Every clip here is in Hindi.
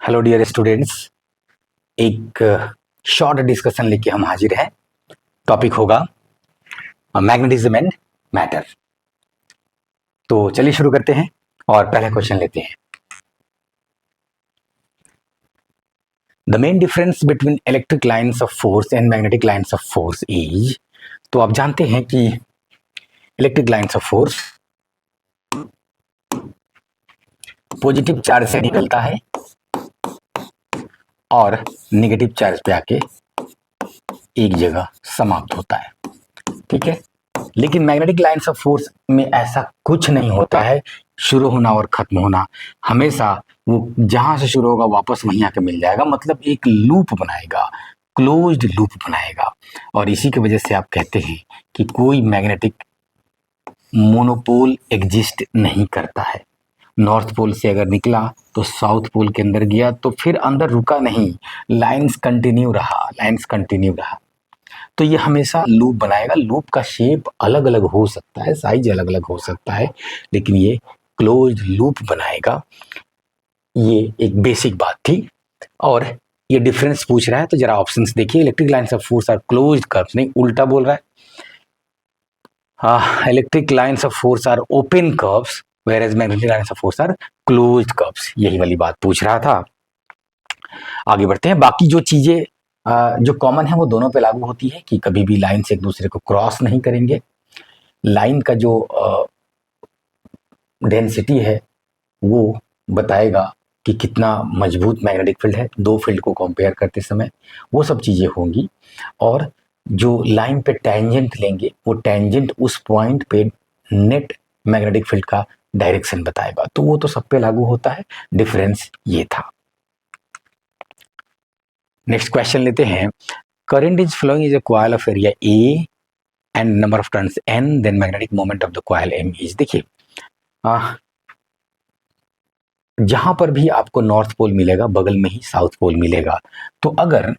हेलो डियर स्टूडेंट्स, एक शॉर्ट डिस्कशन लेके हम हाजिर हैं। टॉपिक होगा मैग्नेटिज्म एंड मैटर। तो चलिए शुरू करते हैं और पहला क्वेश्चन लेते हैं। The main difference between electric lines of force and magnetic lines of force is. तो आप जानते हैं कि electric lines of force positive charge से निकलता है और नेगेटिव चार्ज पे आके एक जगह समाप्त होता है, ठीक है। लेकिन मैग्नेटिक लाइन्स ऑफ फोर्स में ऐसा कुछ नहीं होता है, शुरू होना और खत्म होना। हमेशा वो जहां से शुरू होगा वापस वहीं आके मिल जाएगा, मतलब एक लूप बनाएगा, क्लोज्ड लूप बनाएगा। और इसी की वजह से आप कहते हैं कि कोई मैग्नेटिक मोनोपोल एग्जिस्ट नहीं करता है। नॉर्थ पोल से अगर निकला तो साउथ पोल के अंदर गया तो फिर अंदर रुका नहीं, लाइंस कंटिन्यू रहा। तो ये हमेशा लूप बनाएगा। लूप का शेप अलग अलग हो सकता है, साइज अलग अलग हो सकता है, लेकिन ये क्लोज्ड लूप बनाएगा। ये एक बेसिक बात थी। और ये डिफरेंस पूछ रहा है तो जरा ऑप्शंस देखिए। Electric lines of force are closed curves, नहीं उल्टा बोल रहा है। Electric lines of force are open curves whereas magnetic lines of force are closed curves. यही वाली बात पूछ रहा था। आगे बढ़ते हैं। बाकी जो चीजें जो कॉमन है वो दोनों पे लागू होती है कि कभी भी लाइन से एक दूसरे को क्रॉस नहीं करेंगे। लाइन का जो डेंसिटी है वो बताएगा कि कितना मजबूत मैग्नेटिक फील्ड है, दो फील्ड को कंपेयर करते समय वो सब चीज़ें होंगी। और जो लाइन पे टेंजेंट लेंगे वो टेंजेंट उस पॉइंट पे नेट मैग्नेटिक फील्ड का डायरेक्शन बताएगा। तो वो तो सब पे लागू होता है। डिफरेंस ये था। नेक्स्ट क्वेश्चन लेते हैं। Current is flowing is a coil of area A and number of turns N, then magnetic moment of the coil M is. देखिए जहां पर भी आपको नॉर्थ पोल मिलेगा बगल में ही साउथ पोल मिलेगा। तो अगर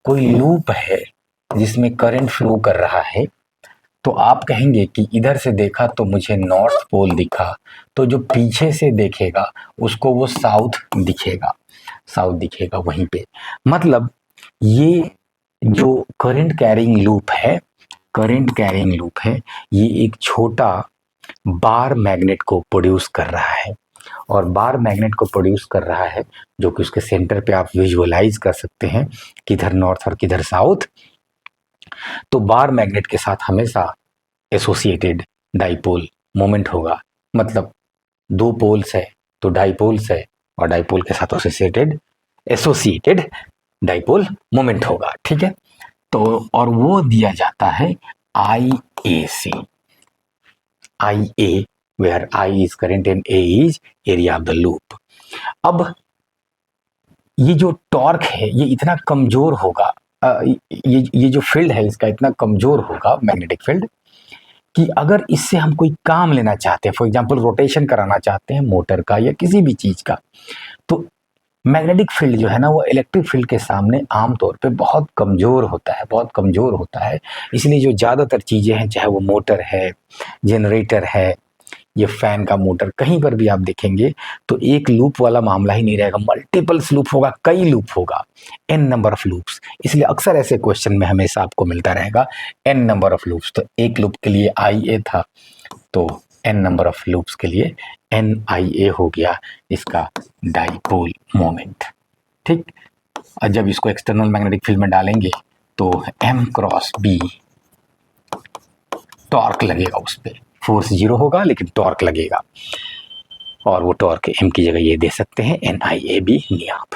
कोई लूप है जिसमें करंट फ्लो कर रहा है तो आप कहेंगे कि इधर से देखा तो मुझे नॉर्थ पोल दिखा, तो जो पीछे से देखेगा उसको वो साउथ दिखेगा वहीं पे। मतलब ये जो करंट कैरिंग लूप है ये एक छोटा बार मैग्नेट को प्रोड्यूस कर रहा है। और बार मैग्नेट को प्रोड्यूस कर रहा है जो कि उसके सेंटर पे आप विजुअलाइज कर सकते हैं किधर नॉर्थ और किधर साउथ। तो बार मैग्नेट के साथ हमेशा एसोसिएटेड डाइपोल मोमेंट होगा। मतलब दो पोल्स है तो डाइपोल्स है और डाइपोल के साथ एसोसिएटेड डाइपोल मोमेंट होगा, ठीक है। तो और वो दिया जाता है आई ए से। आई ए where I is current and A is area of the loop। अब ये जो टॉर्क है ये इतना कमजोर होगा, ये जो फील्ड है इसका इतना कमजोर होगा मैग्नेटिक फील्ड कि अगर इससे हम कोई काम लेना चाहते हैं, फॉर एग्जांपल रोटेशन कराना चाहते हैं मोटर का या किसी भी चीज का, तो मैग्नेटिक फील्ड जो है ना वो इलेक्ट्रिक फील्ड के सामने आमतौर पे बहुत कमजोर होता है। इसलिए जो ज़्यादातर चीज़ें हैं, चाहे वो मोटर है, जनरेटर है, ये फैन का मोटर, कहीं पर भी आप देखेंगे तो एक लूप वाला मामला ही नहीं रहेगा, मल्टीपल्स लूप होगा, कई लूप होगा, एन नंबर ऑफ लूप्स। इसलिए अक्सर ऐसे क्वेश्चन में हमेशा आपको मिलता रहेगा एन नंबर ऑफ लूप्स। तो एक लूप के लिए आई ए था तो एन नंबर ऑफ लूप्स के लिए एन आई ए हो गया इसका डाइपोल मोमेंट, ठीक। और जब इसको एक्सटर्नल मैग्नेटिक फील्ड में डालेंगे तो एम क्रॉस बी टॉर्क लगेगा, उस पर फोर्स जीरो होगा लेकिन टॉर्क लगेगा, और वो टॉर्क एम की जगह ये दे सकते हैं एन आई ए बी नियाप।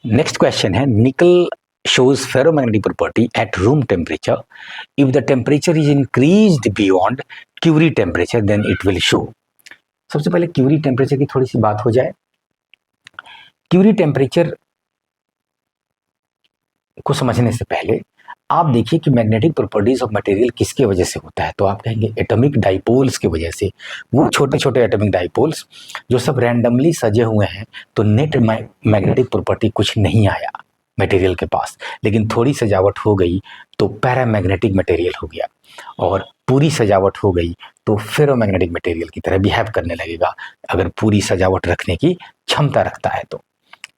नेक्स्ट क्वेश्चन है, निकल shows ferromagnetic property at room temperature. If the temperature is increased beyond Curie temperature, then it will show। सबसे पहले क्यूरी टेम्परेचर की थोड़ी सी बात हो जाए। क्यूरी टेम्परेचर को समझने से पहले आप देखिए कि मैग्नेटिक प्रॉपर्टीज ऑफ मटेरियल किसके वजह से होता है। तो आप कहेंगे एटॉमिक डाइपोल्स की वजह से। वो छोटे छोटे एटॉमिक डाइपोल्स जो सब रैंडमली सजे हुए हैं, तो नेट मैग्नेटिक प्रॉपर्टी कुछ नहीं आया मटेरियल के पास, लेकिन थोड़ी सजावट हो गई तो पैरामैग्नेटिक मटेरियल हो गया, और पूरी सजावट हो गई तो फेरोमैग्नेटिक मटेरियल की तरह बिहेव करने लगेगा, अगर पूरी सजावट रखने की क्षमता रखता है तो।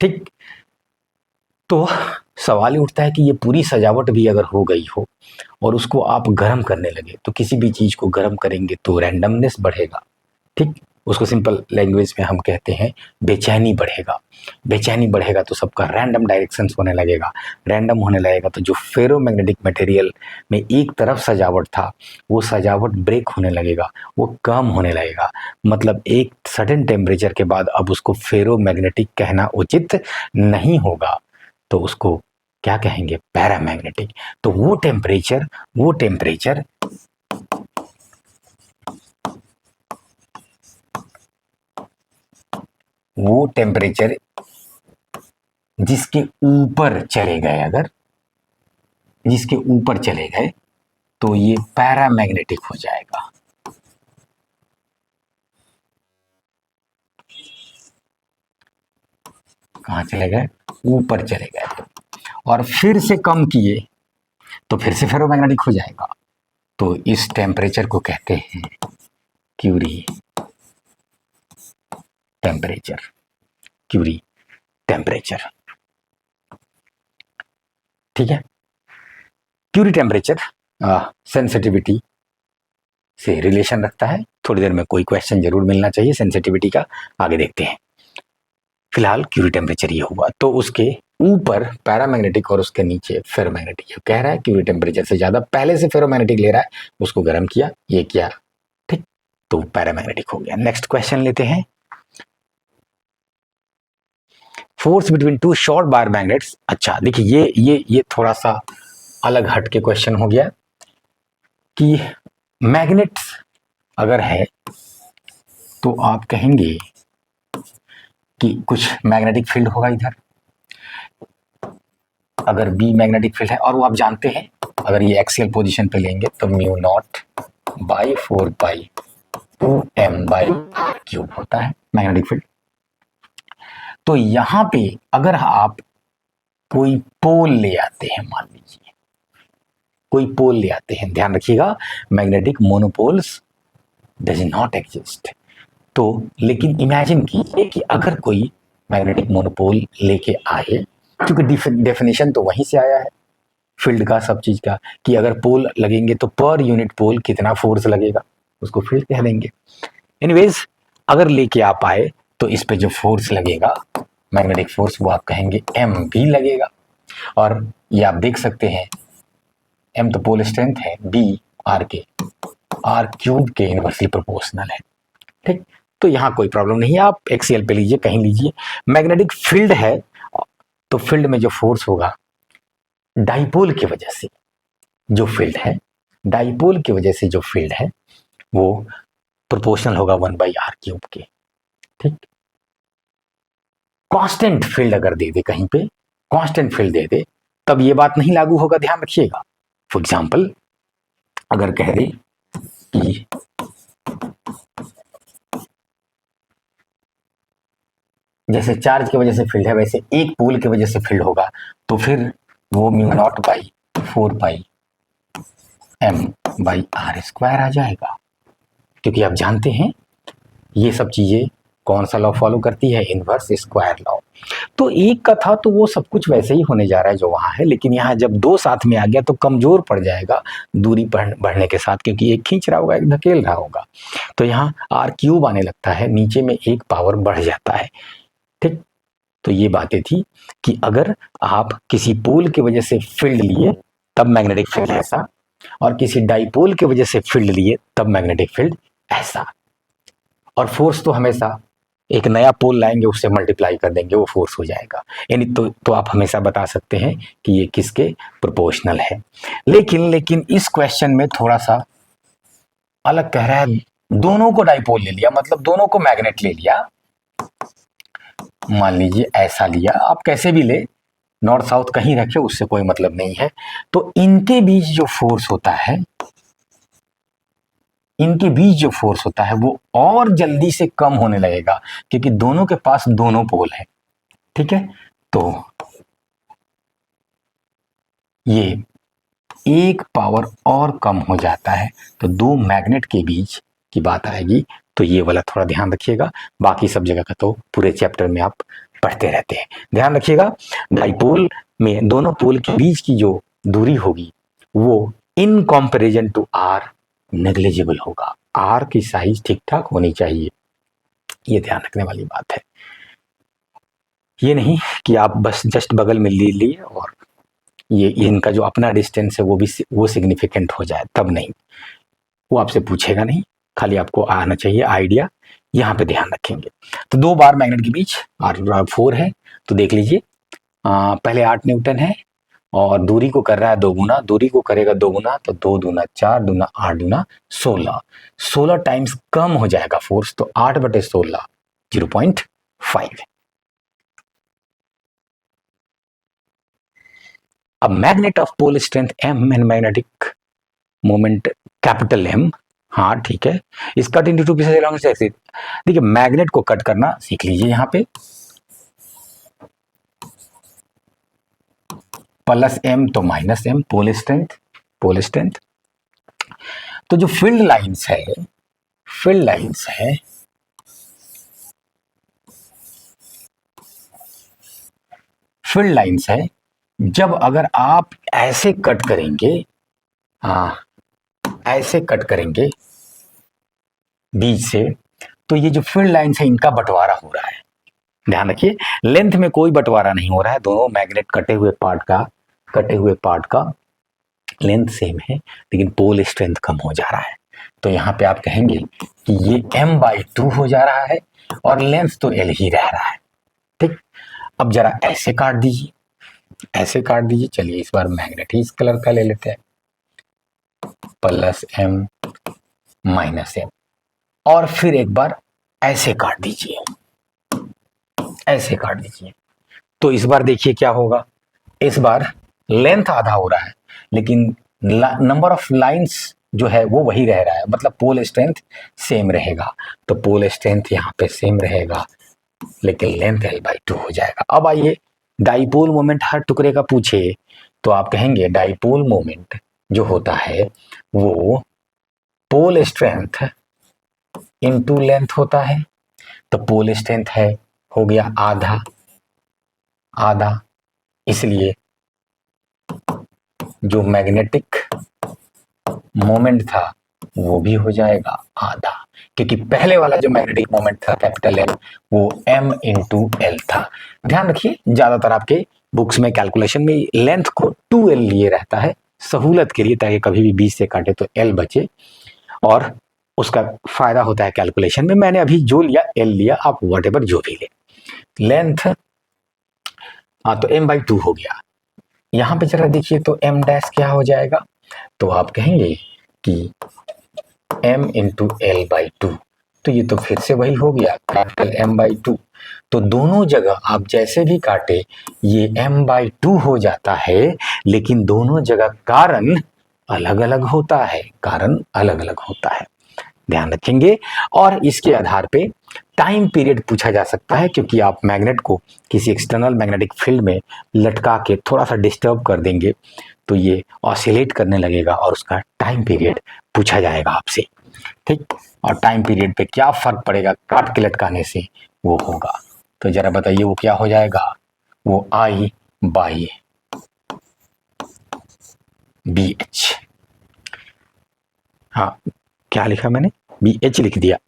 ठीक, तो सवाल ये उठता है कि ये पूरी सजावट भी अगर हो गई हो और उसको आप गर्म करने लगे, तो किसी भी चीज को गर्म करेंगे तो रैंडमनेस बढ़ेगा। ठीक, उसको सिंपल लैंग्वेज में हम कहते हैं बेचैनी बढ़ेगा। बेचैनी बढ़ेगा तो सबका रैंडम डायरेक्शंस होने लगेगा। रैंडम होने लगेगा तो जो फेरोमैग्नेटिक मटेरियल में एक तरफ सजावट था, वो सजावट ब्रेक होने लगेगा, वो कम होने लगेगा। मतलब एक सडन टेम्परेचर के बाद अब उसको फेरोमैग्नेटिक कहना उचित नहीं होगा, तो उसको क्या कहेंगे? पैरामैग्नेटिक। तो वो टेम्परेचर वो टेम्परेचर जिसके ऊपर चले गए, अगर जिसके ऊपर चले गए तो ये पैरामैग्नेटिक हो जाएगा। कहाँ चले गए? ऊपर चले गए तो, और फिर से कम किए तो फिर से फेरोमैग्नेटिक हो जाएगा। तो इस टेम्परेचर को कहते हैं क्यूरी टेम्परेचर। क्यूरी टेम्परेचर, ठीक है। क्यूरी टेम्परेचर सेंसिटिविटी से रिलेशन रखता है। थोड़ी देर में कोई क्वेश्चन जरूर मिलना चाहिए सेंसिटिविटी का, आगे देखते हैं। फिलहाल क्यूरी टेम्परेचर ये हुआ, तो उसके ऊपर पैरामैग्नेटिक और उसके नीचे फेरोमैग्नेटिक। कह रहा है क्यूरी टेम्परेचर से ज्यादा पहले से फेरोमैग्नेटिक ले रहा है, उसको गर्म किया, ये किया, ठीक, तो पैरामैग्नेटिक हो गया। नेक्स्ट क्वेश्चन लेते हैं। फोर्स बिटवीन टू शॉर्ट बार मैग्नेट्स। अच्छा देखिए, ये थोड़ा सा अलग हट के क्वेश्चन हो गया कि मैग्नेट्स अगर है तो आप कहेंगे कि कुछ मैग्नेटिक फील्ड होगा इधर, अगर बी मैग्नेटिक फील्ड है, और वो आप जानते हैं अगर ये एक्सियल पोजीशन पे लेंगे तो mu naught by 4 pi 2m by cube होता है मैग्नेटिक फील्ड। तो यहां पे अगर आप कोई पोल ले आते हैं, मान लीजिए कोई पोल ले आते हैं, ध्यान रखिएगा magnetic monopoles does not exist. तो लेकिन इमेजिन कीजिए कि अगर कोई मैग्नेटिक मोनोपोल लेके आए, क्योंकि डेफिनेशन तो वहीं से आया है फील्ड का, सब चीज का, कि अगर पोल लगेंगे तो पर यूनिट पोल कितना फोर्स लगेगा, उसको फील्ड कह देंगे। एनीवेज, अगर लेके आप आए तो इस पे जो फोर्स लगेगा मैग्नेटिक फोर्स, वो आप कहेंगे एम भी लगेगा। और ये आप देख सकते हैं एम तो पोल स्ट्रेंथ है, बी आर के आर क्यूब के इनवर्सली प्रोपोर्शनल है। ठीक, तो यहाँ कोई प्रॉब्लम नहीं है, आप एक्सीएल पे लीजिए, कहीं लीजिए। मैग्नेटिक फील्ड है तो फील्ड में जो फोर्स होगा डाइपोल की वजह से जो फील्ड है, डाइपोल की वजह से जो फील्ड है वो प्रोपोर्शनल होगा 1/r क्यूब के। ठीक, कांस्टेंट फील्ड अगर दे दे कहीं पे, कांस्टेंट फील्ड दे दे, तब ये बात नहीं लागू होगा, ध्यान रखिएगा। फॉर एग्जाम्पल अगर कह दे कि जैसे चार्ज की वजह से फील्ड है वैसे एक पोल की वजह से फील्ड होगा, तो फिर वो mu not by 4 pi m by r square आ जाएगा। क्योंकि आप जानते हैं ये सब चीजें कौन सा लॉ फॉलो करती है? Inverse square law. तो एक का था तो वो सब कुछ वैसे ही होने जा रहा है जो वहां है, लेकिन यहाँ जब दो साथ में आ गया तो कमजोर पड़ जाएगा दूरी बढ़ने के साथ, क्योंकि एक खींच रहा होगा एक धकेल रहा होगा। तो यहाँ आर क्यूब आने लगता है, नीचे में एक पावर बढ़ जाता है। ठीक, तो ये बातें थी कि अगर आप किसी पोल की वजह से फील्ड लिए तब मैग्नेटिक फील्ड ऐसा, और किसी डाइपोल की वजह से फील्ड लिए तब मैग्नेटिक फील्ड ऐसा। और फोर्स तो हमेशा एक नया पोल लाएंगे उससे मल्टीप्लाई कर देंगे वो फोर्स हो जाएगा। यानी तो आप हमेशा बता सकते हैं कि ये किसके प्रोपोर्शनल है। लेकिन इस क्वेश्चन में थोड़ा सा अलग कह रहा है, दोनों को डाइपोल ले लिया, मतलब दोनों को मैग्नेट ले लिया। मान लीजिए ऐसा लिया, आप कैसे भी ले, नॉर्थ साउथ कहीं रखे उससे कोई मतलब नहीं है। तो इनके बीच जो फोर्स होता है, इनके बीच जो फोर्स होता है वो और जल्दी से कम होने लगेगा, क्योंकि दोनों के पास दोनों पोल है। ठीक है, तो ये एक पावर और कम हो जाता है। तो दो मैग्नेट के बीच की बात आएगी तो ये वाला थोड़ा ध्यान रखिएगा। बाकी सब जगह का तो पूरे चैप्टर में आप पढ़ते रहते हैं। ध्यान रखिएगा, डाइपोल में दोनों पोल के बीच की जो दूरी होगी वो in comparison to R negligible होगा। आर की साइज ठीक ठाक होनी चाहिए, ये ध्यान रखने वाली बात है। ये नहीं कि आप बस जस्ट बगल में ले लिए और ये इनका जो अपना डिस्टेंस है वो सिग्निफिकेंट हो जाए, तब नहीं, वो आपसे पूछेगा नहीं, खाली आपको आना चाहिए आइडिया, यहाँ पे ध्यान रखेंगे। तो 2 बार मैग्नेट के बीच R4 है, तो देख लीजिए पहले 8 न्यूटन है और दूरी को कर रहा है 2 गुना, दूरी को करेगा 2 गुना तो 2 दूना 4 दूना 8 दूना 16, 16 टाइम्स कम हो जाएगा फोर्स, तो 8/16 0.5। अब magnet of pole strength M and magnetic moment capital M, हाँ ठीक है, इस cut into 2 pieces along the axis. देखिए मैग्नेट को कट करना सीख लीजिए, यहाँ पे प्लस M तो minus M, pole strength, pole strength. तो जो फील्ड लाइंस है, फील्ड लाइंस है, फील्ड लाइंस है, जब अगर आप ऐसे कट करेंगे, हाँ ऐसे कट करेंगे बीच से, तो ये जो फील्ड लाइंस है इनका बंटवारा हो रहा है। ध्यान रखिए, लेंथ में कोई बंटवारा नहीं हो रहा है, दोनों मैग्नेट कटे हुए पार्ट का लेंथ सेम है, लेकिन पोल स्ट्रेंथ कम हो जा रहा है। तो यहाँ पे आप कहेंगे कि ये M/2 हो जा रहा है और लेंथ तो L ही रह रहा है। ठीक, अब जरा ऐसे काट दीजिए, ऐसे काट दीजिए। चलिए इस बार मैग्नेट ही इस कलर का ले लेते हैं, प्लस M माइनस M, और फिर एक बार ऐसे काट दीजिए, ऐसे काट दीजिए। तो इस बार देखिए क्या होगा, इस बार लेंथ आधा हो रहा है लेकिन नंबर ऑफ लाइंस जो है वो वही रह रहा है, मतलब पोल स्ट्रेंथ सेम रहेगा। तो पोल स्ट्रेंथ यहाँ पे सेम रहेगा लेकिन लेंथ L/2 हो जाएगा। अब आइए डाइपोल मोमेंट हर टुकड़े का पूछे तो आप कहेंगे डाइपोल मोमेंट जो होता है वो पोल स्ट्रेंथ इनटू लेंथ होता है। तो पोल स्ट्रेंथ है हो गया आधा आधा, इसलिए जो मैग्नेटिक मोमेंट था वो भी हो जाएगा आधा, क्योंकि पहले वाला जो मैग्नेटिक मोमेंट था कैपिटल M वो M/L था। ध्यान रखिए ज्यादातर आपके बुक्स में कैलकुलेशन में लेंथ को 2L लिए रहता है सहूलत के लिए, ताकि कभी भी 20 से काटे तो L बचे, और उसका फायदा होता है कैलकुलेशन में। मैंने अभी जो लिया L लिया, आप व्हाटएवर जो भी ले। लेंथ तो M/2 हो गया। यहाँ पे जरा देखिए तो M डैश क्या हो जाएगा, तो आप कहेंगे कि M/L/2, तो ये तो फिर से वही हो गया कैपिटल M/2। तो दोनों जगह आप जैसे भी काटे ये M/2 हो जाता है, लेकिन दोनों जगह कारण अलग अलग होता है, कारण अलग अलग होता है, ध्यान रखेंगे। और इसके आधार पे टाइम पीरियड पूछा जा सकता है, क्योंकि आप मैग्नेट को किसी एक्सटर्नल मैग्नेटिक फील्ड में लटका के थोड़ा सा डिस्टर्ब कर देंगे तो ये ऑसिलेट करने लगेगा और उसका टाइम पीरियड पूछा जाएगा आपसे। ठीक, और टाइम पीरियड पे क्या फर्क पड़ेगा काट के लटकाने से वो होगा। तो जरा बताइए वो क्या हो जाएगा, वो I/BH। हाँ क्या लिखा मैंने, BH लिख दिया।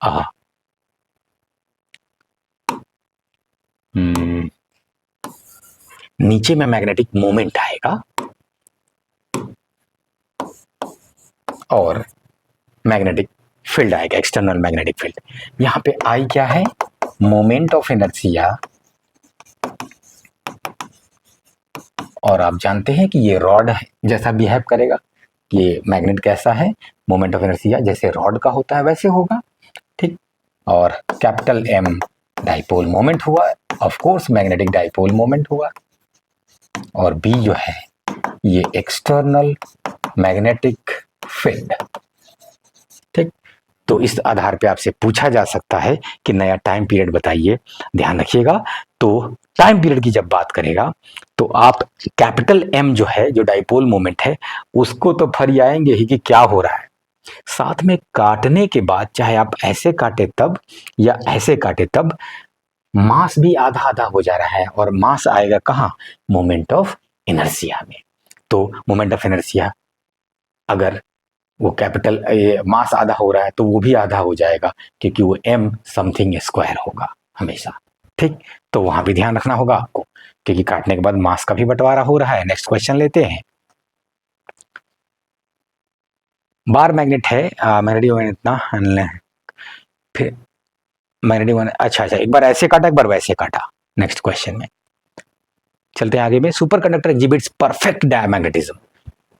नीचे में मैग्नेटिक मोमेंट आएगा और मैग्नेटिक फील्ड आएगा, एक्सटर्नल मैग्नेटिक फील्ड। यहाँ पे I क्या है, मोमेंट ऑफ इनर्शिया, और आप जानते हैं कि ये रॉड है जैसा बिहेव करेगा। ये मैग्नेट कैसा है, मोमेंट ऑफ इनर्शिया जैसे रॉड का होता है वैसे होगा। ठीक, और कैपिटल M डाइपोल मोमेंट हुआ, of course magnetic dipole moment हुआ, और B जो है ये एक्सटर्नल मैग्नेटिक फील्ड। ठीक, तो इस आधार पे आपसे पूछा जा सकता है कि नया टाइम पीरियड बताइए। ध्यान रखिएगा, तो टाइम पीरियड की जब बात करेगा तो आप कैपिटल M जो है, जो डाइपोल मोमेंट है, उसको तो फरियाएंगे ही कि क्या हो रहा है, साथ में काटने के बाद चाहे आप ऐसे काटे तब या ऐसे काटे तब मास भी आधा आधा हो जा रहा है, और मास आएगा कहाँ? मोमेंट ऑफ इनर्शिया में। तो मोमेंट ऑफ इनर्शिया अगर वो कैपिटल मास आधा हो रहा है तो वो भी आधा हो जाएगा, क्योंकि वो m समथिंग स्क्वायर होगा हमेशा। ठीक, तो वहां भी ध्यान रखना होगा आपको, क्योंकि काटने के बाद मास का भी बंटवारा हो रहा है। नेक्स्ट क्वेश्चन लेते हैं। बार मैग्नेट है, मैग्नेटिक इतना फिर मैग्नेटिक, अच्छा एक बार ऐसे काटा एक बार वैसे काटा। नेक्स्ट क्वेश्चन में चलते हैं आगे में। Super conductor exhibits perfect diamagnetism.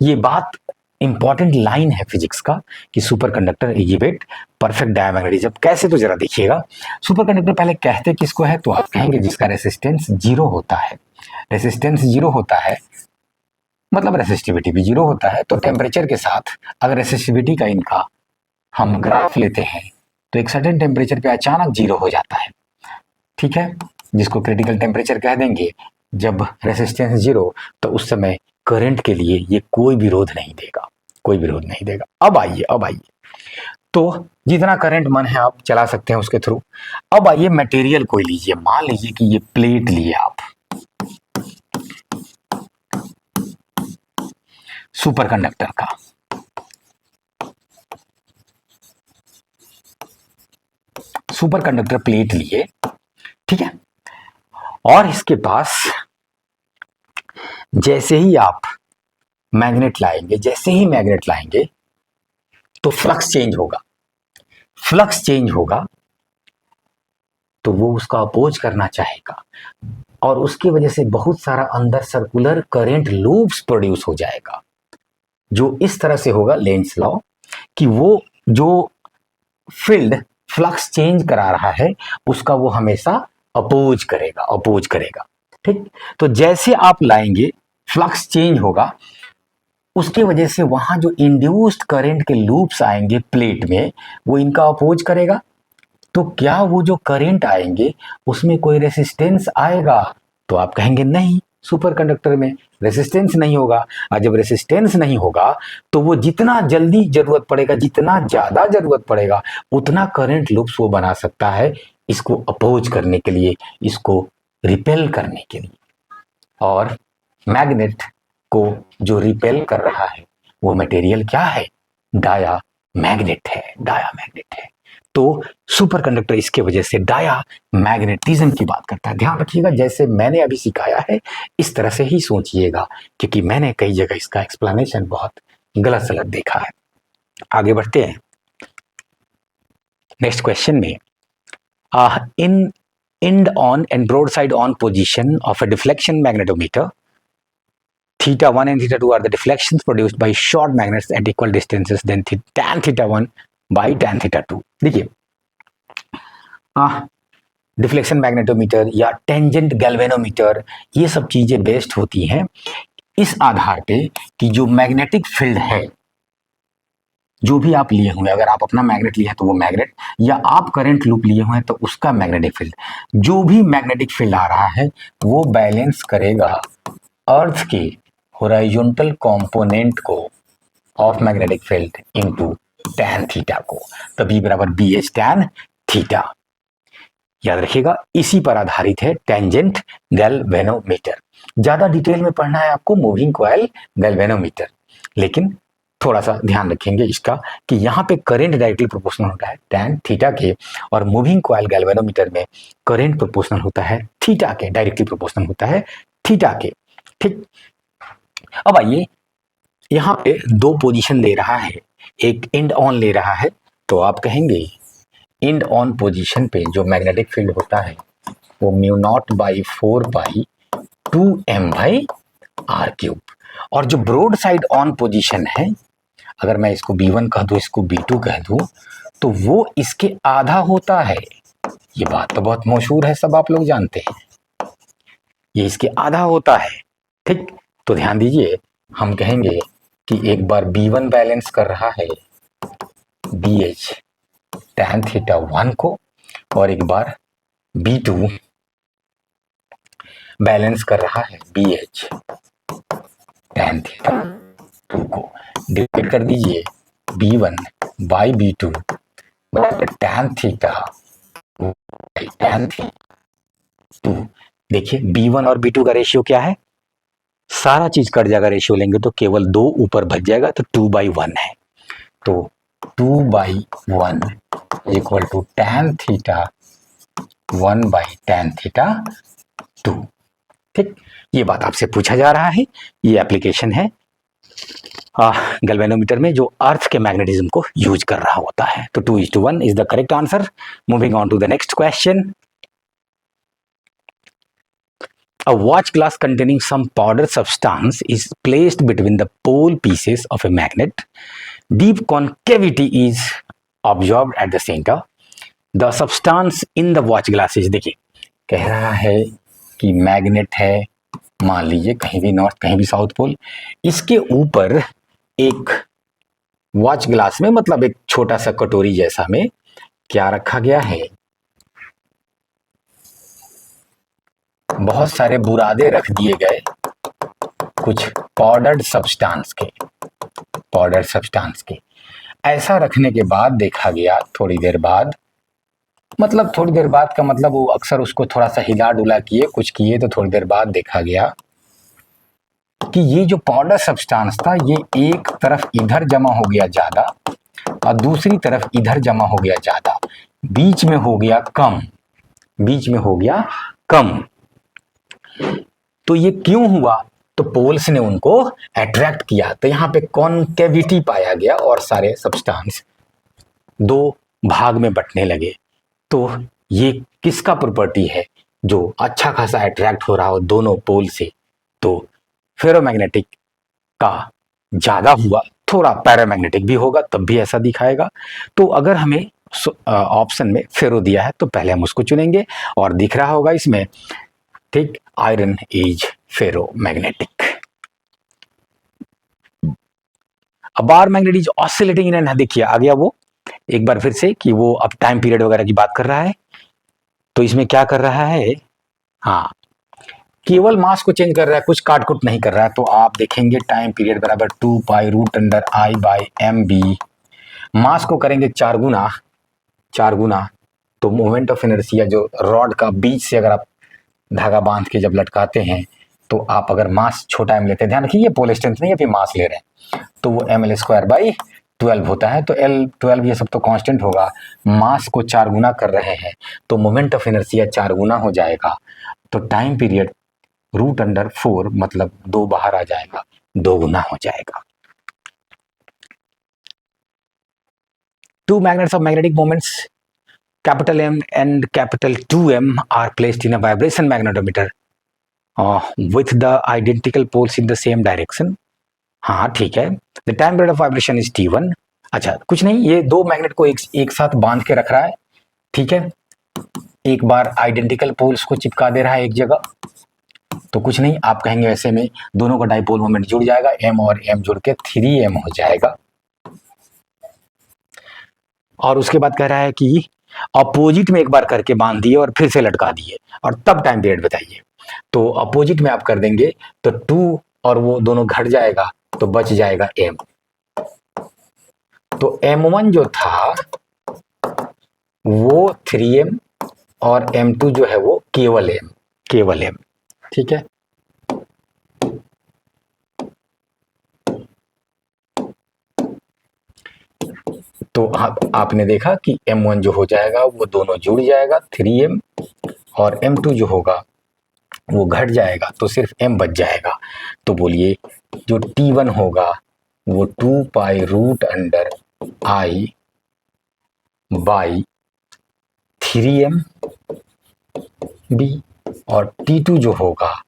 ये बात इंपॉर्टेंट लाइन है फिजिक्स का कि super conductor exhibit perfect diamagnetism. कैसे? तो जरा देखिएगा। सुपर कंडक्टर पहले कहते किसको है? तो आप कहेंगे जिसका रेसिस्टेंस जीरो होता है। रेसिस्टेंस जीरो होता है मतलब रेसिस्टिविटी भी जीरो होता है। तो टेम्परेचर के साथ अगर रेसिस्टिविटी का इनका हम ग्राफ लेते हैं तो एक सर्टेन टेम्परेचर पे अचानक जीरो हो जाता है। ठीक है, जिसको क्रिटिकल टेम्परेचर कह देंगे। जब रेसिस्टेंस जीरो, तो उस समय करंट के लिए ये कोई विरोध नहीं देगा, कोई विरोध नहीं देगा। अब आइए तो जितना करंट मन है आप चला सकते हैं उसके थ्रू। अब आइए मटेरियल कोई लीजिए, मान लीजिए कि ये प्लेट लिए आप, सुपर कंडक्टर का। सुपर कंडक्टर प्लेट लिए, ठीक है, और इसके पास जैसे ही आप मैग्नेट लाएंगे, जैसे ही मैग्नेट लाएंगे तो फ्लक्स चेंज होगा। फ्लक्स चेंज होगा तो वो उसका अपोज करना चाहेगा, और उसकी वजह से बहुत सारा अंदर सर्कुलर करंट लूप्स प्रोड्यूस हो जाएगा, जो इस तरह से होगा, लेंस लॉ, कि वो जो फील्ड फ्लक्स चेंज करा रहा है उसका वो हमेशा अपोज करेगा, अपोज करेगा। ठीक, तो जैसे आप लाएंगे फ्लक्स चेंज होगा, उसकी वजह से वहां जो इंड्यूस्ड करंट के लूप्स आएंगे प्लेट में, वो इनका अपोज करेगा। तो क्या वो जो करंट आएंगे उसमें कोई रेसिस्टेंस आएगा? तो आप कहेंगे नहीं, सुपर कंडक्टर में रेसिस्टेंस नहीं होगा। और जब रेसिस्टेंस नहीं होगा तो वो जितना जल्दी जरूरत पड़ेगा, जितना ज्यादा जरूरत पड़ेगा, उतना करंट लूप्स वो बना सकता है, इसको अपोज करने के लिए, इसको रिपेल करने के लिए। और मैग्नेट को जो रिपेल कर रहा है वो मटेरियल क्या है? डाया मैग्नेट है, डाया मैग्नेट है। तो सुपर कंडक्टर इसके वजह से डाया मैग्नेटिज्म की बात करता है। ध्यान रखिएगा, जैसे मैंने अभी सिखाया है इस तरह से ही सोचिएगा, क्योंकि मैंने कई जगह इसका एक्सप्लेनेशन बहुत गलत सलत देखा है। आगे बढ़ते हैं नेक्स्ट क्वेश्चन में। इन end on and broadside on position of a deflection magnetometer, theta 1 and theta 2 are the deflections produced by short magnets at equal distances, then tan theta 1 by tan theta 2। देखिए, डिफ्लेक्शन मैग्नेटोमीटर या टेंजेंट गैल्वेनोमीटर, ये सब चीजें बेस्ड होती हैं इस आधार पे कि जो मैग्नेटिक फील्ड है, जो भी आप लिए हुए, अगर आप अपना मैग्नेट लिए हैं तो वो मैग्नेट, या आप करंट लूप लिए हुए हैं तो उसका मैग्नेटिक फील्ड, जो भी मैग्नेटिक फील्ड आ रहा है वो बैलेंस करेगा अर्थ के हॉरिजॉन्टल कंपोनेंट को of magnetic field into tan theta को। तो बी बराबर बी एच टैन थीटा। याद रखिएगा, इसी पर आधारित है टेंजेंट गैल्वेनोमीटर। ज्यादा डिटेल में पढ़ना है आपको मूविंग कॉइल गैल्वेनोमीटर, लेकिन थोड़ा सा ध्यान रखेंगे इसका कि यहाँ पे करंट डायरेक्टली प्रोपोर्शनल होता है टैन थीटा के, और मूविंग कॉइल गैल्वेनोमीटर में करंट प्रोपोर्शनल होता है थीटा के, डायरेक्टली प्रोपोर्शनल होता है थीटा के। ठीक, अब आइए, यहाँ पे दो पोजीशन ले रहा है, एक एंड ऑन ले रहा है, तो आप कहेंगे एंड ऑन पोजीशन पे जो मैग्नेटिक फील्ड होता है वो mu not by 4 pi 2m by R cube, और जो ब्रॉड साइड ऑन पोजीशन है, अगर मैं इसको B1 कह दूं, इसको B2 कह दूं, तो वो इसके आधा होता है। ये बात तो बहुत मशहूर है, सब आप लोग जानते हैं, ये इसके आधा होता है। ठीक, तो ध्यान दीजिए, हम कहेंगे कि एक बार B1 बैलेंस कर रहा है BH टैन थीटा 1 को, और एक बार B2 बैलेंस कर रहा है BH टैन थीटा 2 को। डिवाइड कर दीजिए B1 बाई B2 बराबर tan theta by tan theta. देखिए B1 और B2 का रेशियो क्या है, सारा चीज कट जाएगा, रेशियो लेंगे तो केवल 2 ऊपर बच जाएगा, तो 2/1 है। तो 2/1 equal to tan theta 1/tan theta 2। ठीक, ये बात आपसे पूछा जा रहा है, ये एप्लीकेशन है गैल्वेनोमीटर में जो अर्थ के मैग्नेटिज्म को यूज कर रहा होता है। तो 2:1 is the correct answer. Moving on to the next question. A watch glass containing some powder substance is placed between the pole pieces of a magnet. Deep concavity is observed at the center. The substance in the watch glass is, देखिए कह रहा है कि मैग्नेट है, मान लीजिए कहीं भी नॉर्थ कहीं भी साउथ पोल, इसके ऊपर एक वॉच ग्लास में, मतलब एक छोटा सा कटोरी जैसा में क्या रखा गया है, बहुत सारे बुरादे रख दिए गए कुछ पाउडर्ड सब्सटेंस के। ऐसा रखने के बाद देखा गया थोड़ी देर बाद, मतलब थोड़ी देर बाद का मतलब वो अक्सर उसको थोड़ा सा हिला डुला किए, कुछ किए, तो थोड़ी देर बाद देखा गया कि ये जो पाउडर सब्सटेंस था ये एक तरफ इधर जमा हो गया ज्यादा और दूसरी तरफ इधर जमा हो गया ज्यादा, बीच में हो गया कम। तो ये क्यों हुआ, तो पोल्स ने उनको अट्रैक्ट किया, तो यहाँ पे कॉन्केविटी पाया गया और सारे सब्सटेंस दो भाग में बंटने लगे। तो ये किसका प्रॉपर्टी है, जो अच्छा खासा अट्रैक्ट हो रहा हो दोनों पोल से, तो फेरोमैग्नेटिक का ज्यादा हुआ, थोड़ा पैरामैग्नेटिक भी होगा तब भी ऐसा दिखाएगा। तो अगर हमें ऑप्शन में फेरो दिया है तो पहले हम उसको चुनेंगे, और दिख रहा होगा इसमें, ठीक, iron is ferromagnetic. Bar magnet is oscillating in an, देखिए आ गया वो एक बार फिर से कि वो अब टाइम पीरियड वगैरह की बात कर रहा है। तो इसमें क्या कर रहा है, हाँ केवल मास को चेंज कर रहा है, कुछ काट कुट नहीं कर रहा है। तो आप देखेंगे टाइम पीरियड बराबर 2π√I/mb, मास को करेंगे 4 गुना, तो मोमेंट ऑफ इनर्शिया जो रॉड का बीच से अगर आप धागा बांध के जब लटकाते हैं, तो आप अगर मास छोटा m लेते हैं, ध्यान रखिए ये पोल स्ट्रेंथ नहीं है, फिर मास ले रहे हैं, तो वो ml²/12 होता है। तो L12 ये सब तो कांस्टेंट होगा, मास को 4 गुना कर रहे हैं तो मोमेंट ऑफ इनर्शिया 4 गुना हो जाएगा। तो टाइम पीरियड √4 मतलब 2 बाहर आ जाएगा, 2 गुना हो जाएगा। Two magnets of magnetic moments M and $2M are placed in a vibration magnetometer with the identical poles in the same direction. हाँ ठीक है। The time period of vibration is T1. अच्छा कुछ नहीं, ये दो मैग्नेट को एक साथ बांध के रख रहा है, ठीक है, एक बार आइडेंटिकल पोल्स को चिपका दे रहा है एक जगह, तो कुछ नहीं, आप कहेंगे ऐसे में दोनों का डाइपोल मोमेंट जुड़ जाएगा, M और M जुड़ के 3M हो जाएगा। और उसके बाद कह रहा है कि अपोजिट में एक बार करके बांध दिए और फिर से लटका दिए और तब टाइम पीरियड बताइए। तो अपोजिट में आप कर देंगे तो 2 और वो दोनों घट जाएगा तो बच जाएगा M। तो M1 जो था वो 3M और M2 जो है वो केवल M, ठीक है। तो आपने देखा कि M1 जो हो जाएगा वो दोनों जुड़ जाएगा 3M, और M2 जो होगा वो घट जाएगा तो सिर्फ M बच जाएगा। तो बोलिए जो T1 होगा वो 2π√I/3MB, और T2 जो होगा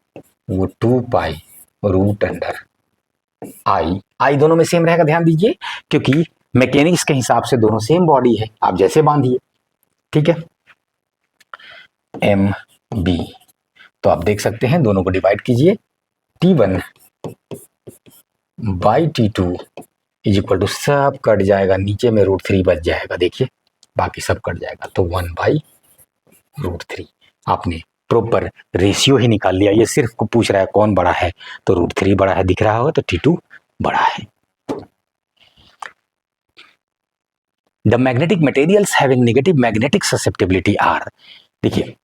वो 2π√I दोनों में सेम रहेगा, ध्यान दीजिए, क्योंकि मैकेनिक्स के हिसाब से दोनों सेम बॉडी है, आप जैसे बांधिए, ठीक है। MB, तो आप देख सकते हैं दोनों को डिवाइड कीजिए, T1/T2 इज इक्वल टू, सब कट जाएगा, नीचे में √3 बच जाएगा, देखिए बाकी सब कट जाएगा, तो 1/√3। आपने प्रॉपर रेशियो ही निकाल लिया, ये सिर्फ को पूछ रहा है कौन बड़ा है, तो √3 बड़ा है दिख रहा होगा, तो T2 बड़ा है। The magnetic materials having negative magnetic susceptibility are, देखिए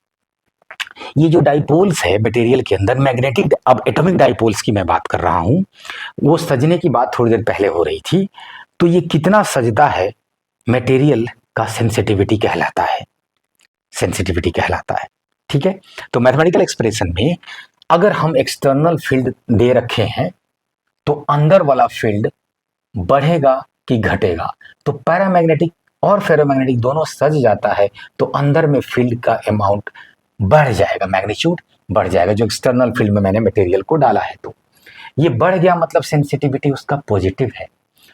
ये जो डाइपोल्स है मटेरियल के अंदर मैग्नेटिक, अब एटॉमिक डाइपोल्स की मैं बात कर रहा हूं, वो सजने की बात थोड़ी देर पहले हो रही थी, तो ये कितना सजता है मटेरियल का सेंसिटिविटी कहलाता है, सेंसिटिविटी कहलाता है। ठीक है, तो मैथमेटिकल एक्सप्रेशन में अगर हम एक्सटर्नल फील्ड दे रखे हैं तो अंदर वाला फील्ड बढ़ेगा कि घटेगा, तो पैरामैग्नेटिक और फेरोमैग्नेटिक दोनों सज जाता है तो अंदर में फील्ड का अमाउंट बढ़ जाएगा, मैग्नीट्यूड बढ़ जाएगा, जो एक्सटर्नल फील्ड में मैंने मटेरियल को डाला है। तो ये बढ़ गया मतलब सेंसिटिविटी उसका पॉजिटिव है,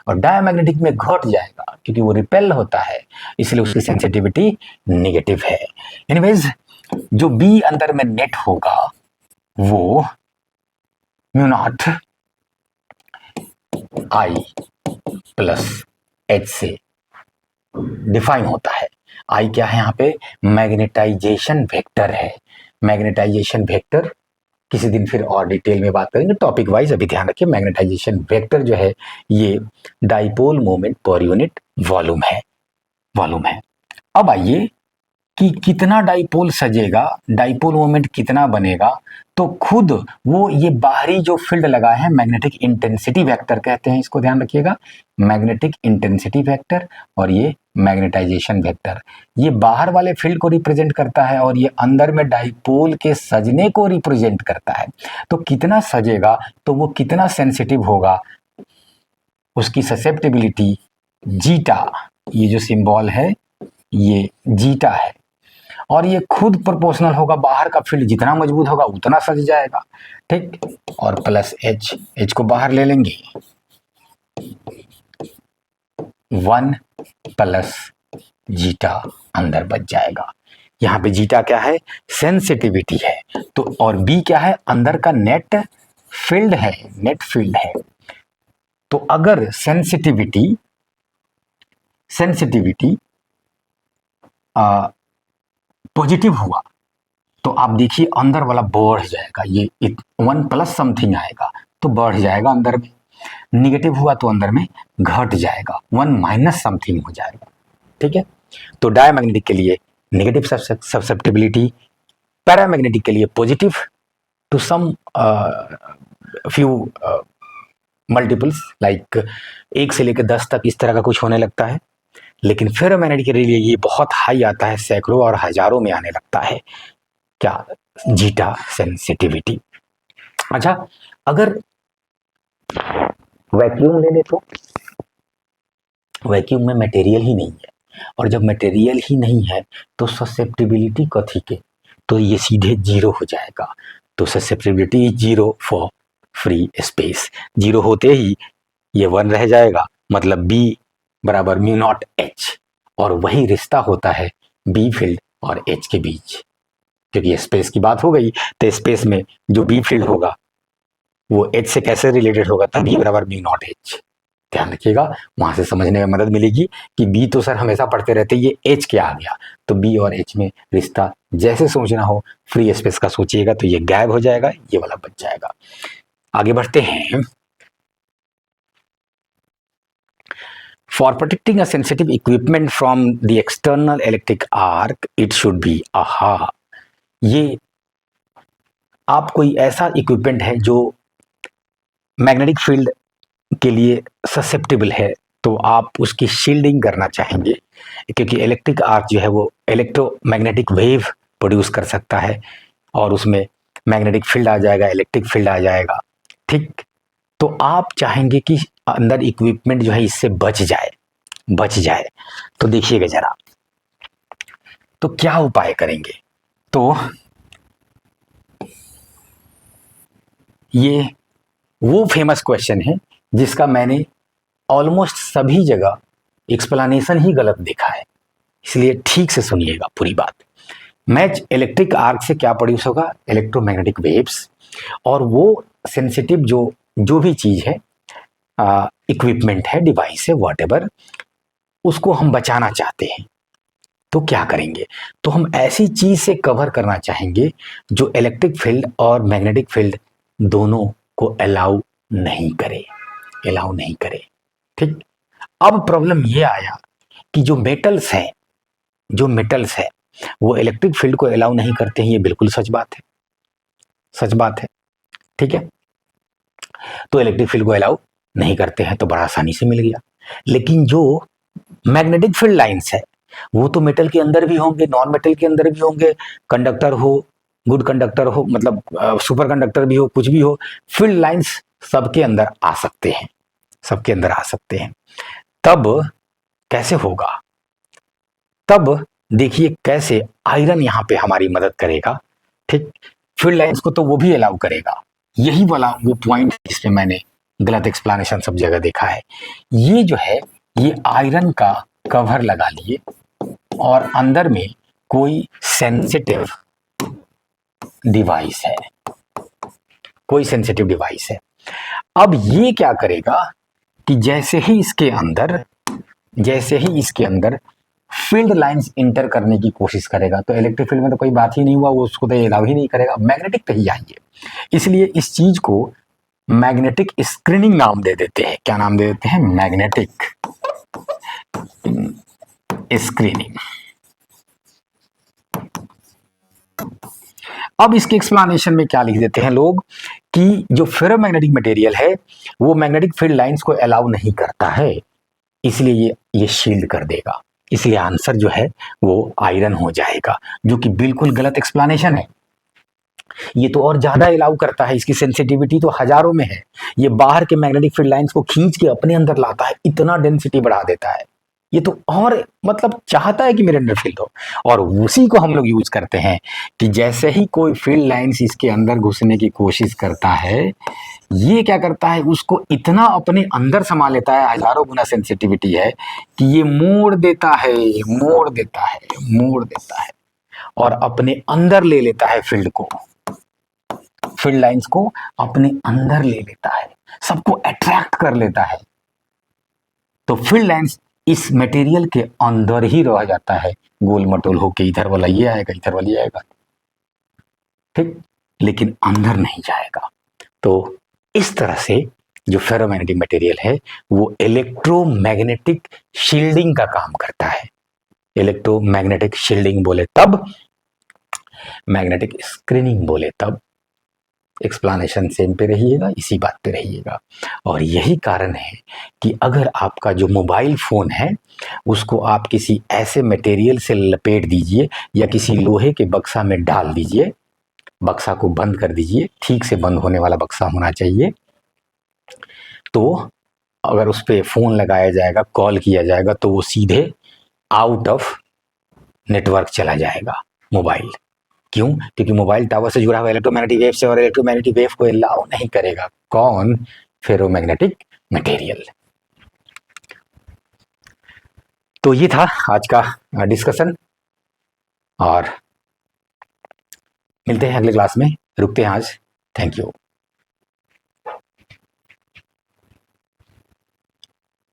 और डायमैग्नेटिक में घट जाएगा क्योंकि वो रिपेल होता है, इसलिए उसकी सेंसिटिविटी नेगेटिव है। एनीवेज, जो बी अंदर में नेट होगा वो mu not I plus H से डिफाइन होता है। आई क्या है यहाँ पे? मैग्नेटाइजेशन वेक्टर है। मैग्नेटाइजेशन वेक्टर किसी दिन फिर और डिटेल में बात करेंगे, टॉपिक वाइज अभी ध्यान रखिए। मैग्नेटाइजेशन वेक्टर जो है ये dipole moment per unit volume है। अब आइए कि कितना डाइपोल सजेगा, डाइपोल मोमेंट कितना बनेगा, तो खुद वो ये बाहरी जो फील्ड लगा है मैग्नेटिक इंटेंसिटी वेक्टर कहते हैं, इसको ध्यान रखिएगा, मैग्नेटिक इंटेंसिटी वेक्टर और ये मैग्नेटाइजेशन वेक्टर, ये बाहर वाले फील्ड को रिप्रेजेंट करता है और ये अंदर में डाइपोल के सजने को रिप्रेजेंट करता है। तो कितना सजेगा तो वो कितना सेंसिटिव होगा, उसकी ससेप्टिबिलिटी जीटा, ये जो सिंबल है ये जीटा है, और ये खुद प्रोपोर्शनल होगा, बाहर का फील्ड जितना मजबूत होगा उतना सज जाएगा। ठीक, और प्लस एच को बाहर ले लेंगे, 1 प्लस जीटा अंदर बच जाएगा। यहाँ पे जीटा क्या है? सेंसिटिविटी है। तो और बी क्या है? अंदर का नेट फील्ड है, नेट फील्ड है। तो अगर सेंसिटिविटी पॉजिटिव हुआ तो आप देखिए अंदर वाला बढ़ जाएगा, ये 1 प्लस समथिंग आएगा तो बढ़ जाएगा अंदर में, निगेटिव हुआ तो अंदर में घट जाएगा, 1 माइनस समथिंग हो जाएगा। ठीक है, तो डायमैग्नेटिक के लिए नेगेटिव ससेप्टिबिलिटी, पैरामैग्नेटिक के लिए positive to some few multiples, like 1 से लेकर 10 तक इस तरह का कुछ होने लगता है, लेकिन फेरोमैग्नेटिक के लिए ये बहुत हाई आता है, सैकड़ों और हजारों में आने लगता है। क्या? Zeta sensitivity. अच्छा, अगर वैक्यूम ले ले तो वैक्यूम में मटेरियल ही नहीं है, और जब मटेरियल ही नहीं है तो ससेप्टिबिलिटी कथी के, तो ये सीधे जीरो हो जाएगा। तो susceptibility zero for free space, zero होते ही ये 1 रह जाएगा, मतलब बी बराबर म्यू नॉट एच, और वही रिश्ता होता है बी फील्ड और एच के बीच, क्योंकि स्पेस की बात हो गई तो स्पेस में जो बी फील्ड होगा वो एच से कैसे रिलेटेड होगा, तब बी बराबर म्यू नॉट एच। ध्यान रखिएगा, वहां से समझने में मदद मिलेगी कि बी तो सर हमेशा पढ़ते रहते, ये एच क्या आ गया, तो बी और एच में रिश्ता जैसे सोचना हो फ्री स्पेस का सोचिएगा तो ये गायब हो जाएगा, ये वाला बच जाएगा। आगे बढ़ते हैं। For protecting a sensitive equipment from the external electric arc, it should be aha। ये आप कोई ऐसा इक्विपमेंट है जो मैग्नेटिक फील्ड के लिए ससेप्टेबल है, तो आप उसकी शील्डिंग करना चाहेंगे, क्योंकि इलेक्ट्रिक आर्क जो है वो इलेक्ट्रोमैग्नेटिक वेव प्रोड्यूस कर सकता है और उसमें मैग्नेटिक फील्ड आ जाएगा, इलेक्ट्रिक फील्ड आ जाएगा। ठीक, तो आप चाहेंगे कि अंदर इक्विपमेंट जो है इससे बच जाए। तो देखिएगा जरा, तो क्या उपाय करेंगे, तो ये वो फेमस क्वेश्चन है जिसका मैंने ऑलमोस्ट सभी जगह एक्सप्लेनेशन ही गलत देखा है, इसलिए ठीक से सुनिएगा पूरी बात। मैच इलेक्ट्रिक आर्क से क्या प्रोड्यूस होगा? इलेक्ट्रोमैग्नेटिक वेव्स, और वो सेंसिटिव जो भी चीज है, इक्विपमेंट है, डिवाइस है, व्हाटएवर, उसको हम बचाना चाहते हैं, तो क्या करेंगे? तो हम ऐसी चीज से कवर करना चाहेंगे जो इलेक्ट्रिक फील्ड और मैग्नेटिक फील्ड दोनों को अलाउ नहीं करे। ठीक, अब प्रॉब्लम ये आया कि जो मेटल्स है वो इलेक्ट्रिक फील्ड को अलाउ नहीं करते हैं, ये बिल्कुल सच बात है, सच बात है। ठीक है, तो इलेक्ट्रिक फील्ड को अलाउ नहीं करते हैं, तो बड़ा आसानी से मिल गया। लेकिन जो मैग्नेटिक फील्ड लाइंस है वो तो मेटल के अंदर भी होंगे, नॉन मेटल के अंदर भी होंगे, कंडक्टर हो, गुड कंडक्टर हो, मतलब सुपर कंडक्टर भी हो, कुछ भी हो, फील्ड लाइंस सबके अंदर आ सकते हैं, सबके अंदर आ सकते हैं। तब कैसे होगा? तब देखिए कैसे आयरन यहां पे हमारी मदद करेगा। ठीक, फील्ड लाइंस को तो वो भी अलाउ करेगा, यही वाला वो पॉइंट जिसमें मैंने गलत एक्सप्लेनेशन सब जगह देखा है। ये जो है ये आयरन का कवर लगा लिए और अंदर में कोई सेंसिटिव डिवाइस है, कोई सेंसिटिव डिवाइस है। अब ये क्या करेगा कि जैसे ही इसके अंदर फील्ड लाइंस इंटर करने की कोशिश करेगा, तो इलेक्ट्रिक फील्ड में तो कोई बात ही नहीं हुआ, वो उसको तो अलाउ ही नहीं करेगा, मैग्नेटिक पे ही आएंगे। इसलिए इस चीज को मैग्नेटिक स्क्रीनिंग नाम दे देते हैं। क्या नाम दे देते हैं? Magnetic screening. अब इसके एक्सप्लेनेशन में क्या लिख देते हैं लोग कि जो फेरोमैग्नेटिक मटेरियल है वो मैग्नेटिक फील्ड लाइंस को अलाउ नहीं करता है, इसलिए ये शील्ड कर देगा। इसलिए आंसर जो है वो आयरन हो जाएगा, जो कि बिल्कुल गलत एक्सप्लेनेशन है। ये तो और ज्यादा अलाउ करता है, इसकी सेंसिटिविटी तो हजारों में है। ये बाहर के मैग्नेटिक फील्ड लाइंस को खींच के अपने अंदर लाता है, इतना डेंसिटी बढ़ा देता है। ये तो और मतलब चाहता है कि मेरे अंदर फील्ड हो, और उसी को हम लोग यूज करते हैं कि जैसे ही कोई फील्ड लाइंस इसके अंदर घुसने की कोशिश करता है, ये क्या करता है, उसको इतना अपने अंदर समा लेता है, हजारों गुना सेंसिटिविटी है कि ये मोड़ देता है, मोड़ देता है, मोड़ देता है और अपने अंदर ले लेता है फील्ड को, फील्ड लाइंस को अपने अंदर ले लेता है, सबको अट्रैक्ट कर लेता है। तो फील्ड लाइंस इस मटेरियल के अंदर ही रह जाता है, गोल मटोल होके, इधर वाला ये आएगा, इधर वाला ये आएगा, ठीक, लेकिन अंदर नहीं जाएगा। तो इस तरह से जो फेरोमैग्नेटिक मटेरियल है वो इलेक्ट्रोमैग्नेटिक शील्डिंग का काम करता है। इलेक्ट्रोमैग्नेटिक शील्डिंग बोले तब, मैग्नेटिक स्क्रीनिंग बोले तब। एक्सप्लेनेशन सेम पे रहिएगा, इसी बात पे रहिएगा। और यही कारण है कि अगर आपका जो मोबाइल फ़ोन है उसको आप किसी ऐसे मटेरियल से लपेट दीजिए या किसी लोहे के बक्सा में डाल दीजिए, बक्सा को बंद कर दीजिए, ठीक से बंद होने वाला बक्सा होना चाहिए, तो अगर उस पर फ़ोन लगाया जाएगा, कॉल किया जाएगा, तो वो सीधे आउट ऑफ नेटवर्क चला जाएगा मोबाइल। क्यों? क्योंकि मोबाइल टावर से जुड़ा हुआ इलेक्ट्रोमैग्नेटिक वेव से, और इलेक्ट्रोमैग्नेटिक वेव को अलाउ नहीं करेगा कौन? Ferromagnetic material. तो ये था आज का डिस्कशन, और मिलते हैं अगले क्लास में। रुकते हैं आज। Thank you.